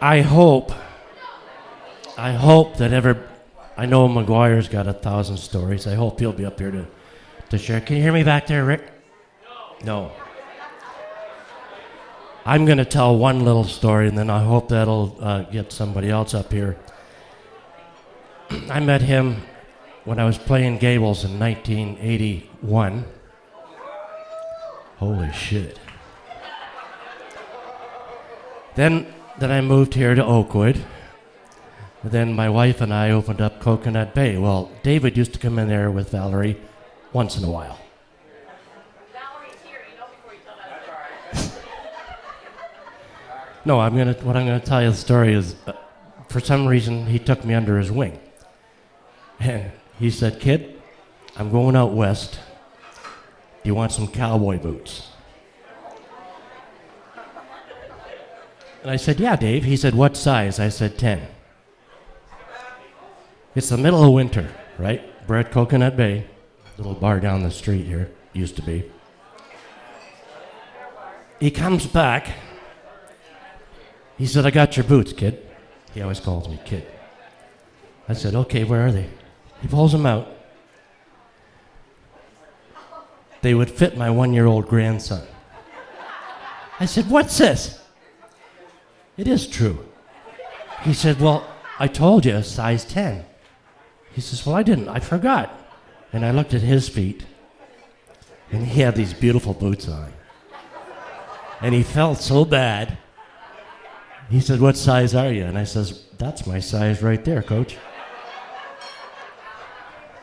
I hope that I know McGuire's got 1,000 stories. I hope he'll be up here to share. Can you hear me back there, Rick? No. I'm going to tell one little story, and then I hope that'll get somebody else up here. I met him when I was playing Gables in 1981. Holy shit. Then I moved here to Oakwood. Then my wife and I opened up Coconut Bay. Well, David used to come in there with Valerie once in a while. Valerie's here, before you tell that story. No, what I'm gonna tell you the story is, for some reason he took me under his wing, and he said, "Kid, I'm going out west. Do you want some cowboy boots?" And I said, "Yeah, Dave." He said, "What size?" I said, 10. It's the middle of winter, right? We're at Coconut Bay, little bar down the street here, used to be. He comes back. He said, "I got your boots, kid." He always calls me kid. I said, "Okay, where are they?" He pulls them out. They would fit my 1-year-old grandson. I said, "What's this?" "It is true." He said, "Well, I told you, size 10. He says, "Well, I didn't. I forgot." And I looked at his feet, and he had these beautiful boots on. And he felt so bad. He said, "What size are you?" And I says, "That's my size right there, Coach."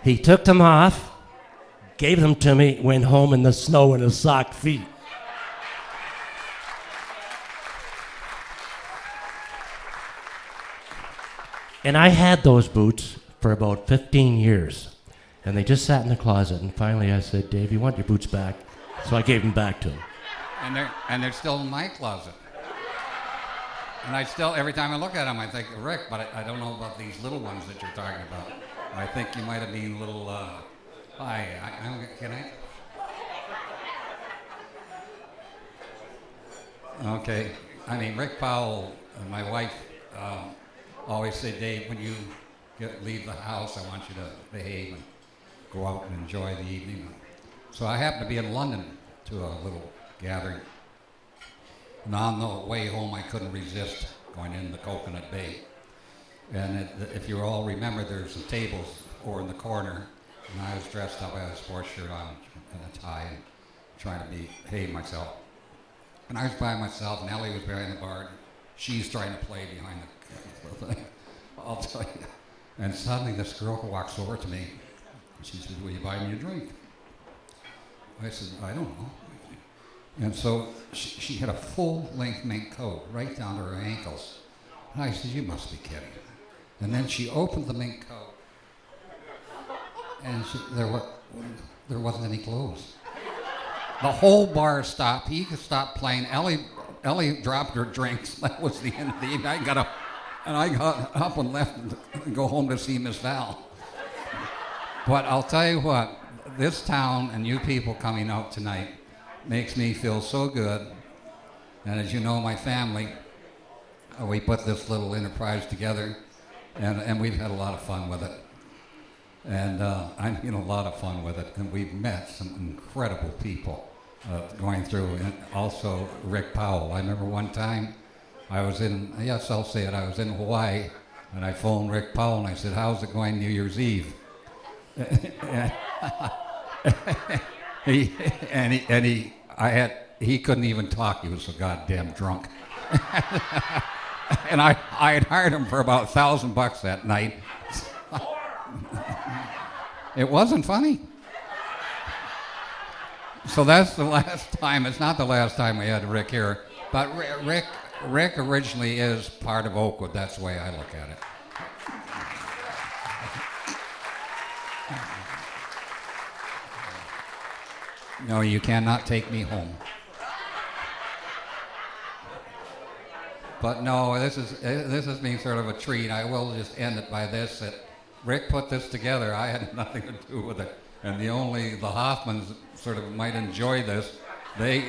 He took them off, gave them to me, went home in the snow in his socked feet. And I had those boots for about 15 years. And they just sat in the closet. And finally I said, "Dave, you want your boots back?" So I gave them back to him. And they're still in my closet. And I still, every time I look at them, I think, "Rick, but I don't know about these little ones that you're talking about. I think you might have been little, can I? Okay. I mean, Rick Powell and my wife always say, "Dave, when you leave the house, I want you to behave and go out and enjoy the evening." So I happened to be in London to a little gathering. And on the way home, I couldn't resist going into Coconut Bay. And if you all remember, there's some tables over in the corner, and I was dressed up. I had a sports shirt on and a tie, and trying to behave myself. And I was by myself, and Ellie was behind the bar. She's trying to play behind the thing. I'll tell you. And suddenly this girl walks over to me. She said, "Will you buy me a drink?" I said, "I don't know." And so she had a full-length mink coat right down to her ankles. And I said, "You must be kidding." And then she opened the mink coat, and there wasn't any clothes. The whole bar stopped. He stopped playing. Ellie dropped her drinks. That was the end of the evening. I got up and left and go home to see Miss Val. But I'll tell you what, this town and you people coming out tonight makes me feel so good. And as you know, my family, we put this little enterprise together, and we've had a lot of fun with it. And I mean a lot of fun with it. And we've met some incredible people going through, and also Rick Powell. I remember one time I was in Hawaii, and I phoned Rick Powell and I said, "How's it going New Year's Eve?" He couldn't even talk. He was so goddamn drunk. And I had hired him for about $1,000 that night. It wasn't funny. So that's the last time. It's not the last time we had Rick here, but Rick originally is part of Oakwood. That's the way I look at it. No, you cannot take me home. But no, this has been sort of a treat. I will just end it by this: that Rick put this together. I had nothing to do with it, and the Hoffmans sort of might enjoy this. They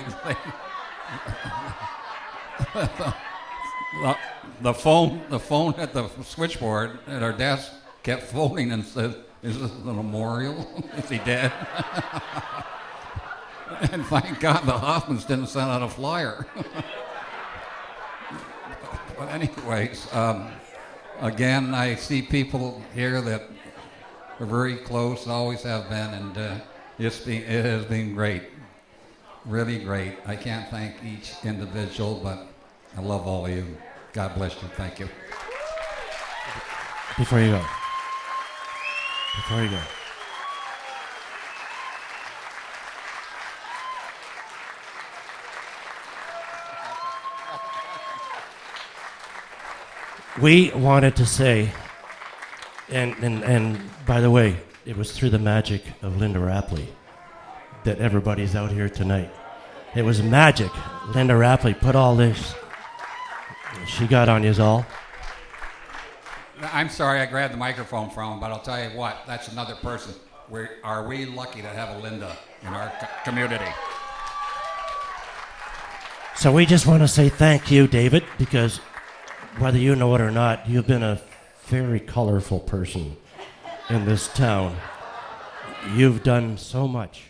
the phone at the switchboard at our desk kept phoning and said, "Is this a memorial? Is he dead?" And thank God the Hoffmans didn't send out a flyer. But anyways, again, I see people here that are very close, always have been, and it has been great, really great. I can't thank each individual, but I love all of you. God bless you. Thank you. Before you go. We wanted to say, and by the way, it was through the magic of Linda Rapley that everybody's out here tonight. It was magic. Linda Rapley put all this, she got on yous all. I'm sorry I grabbed the microphone from him, but I'll tell you what, that's another person. Are we lucky to have a Linda in our community? So we just want to say thank you, David, because whether you know it or not, you've been a very colorful person in this town. You've done so much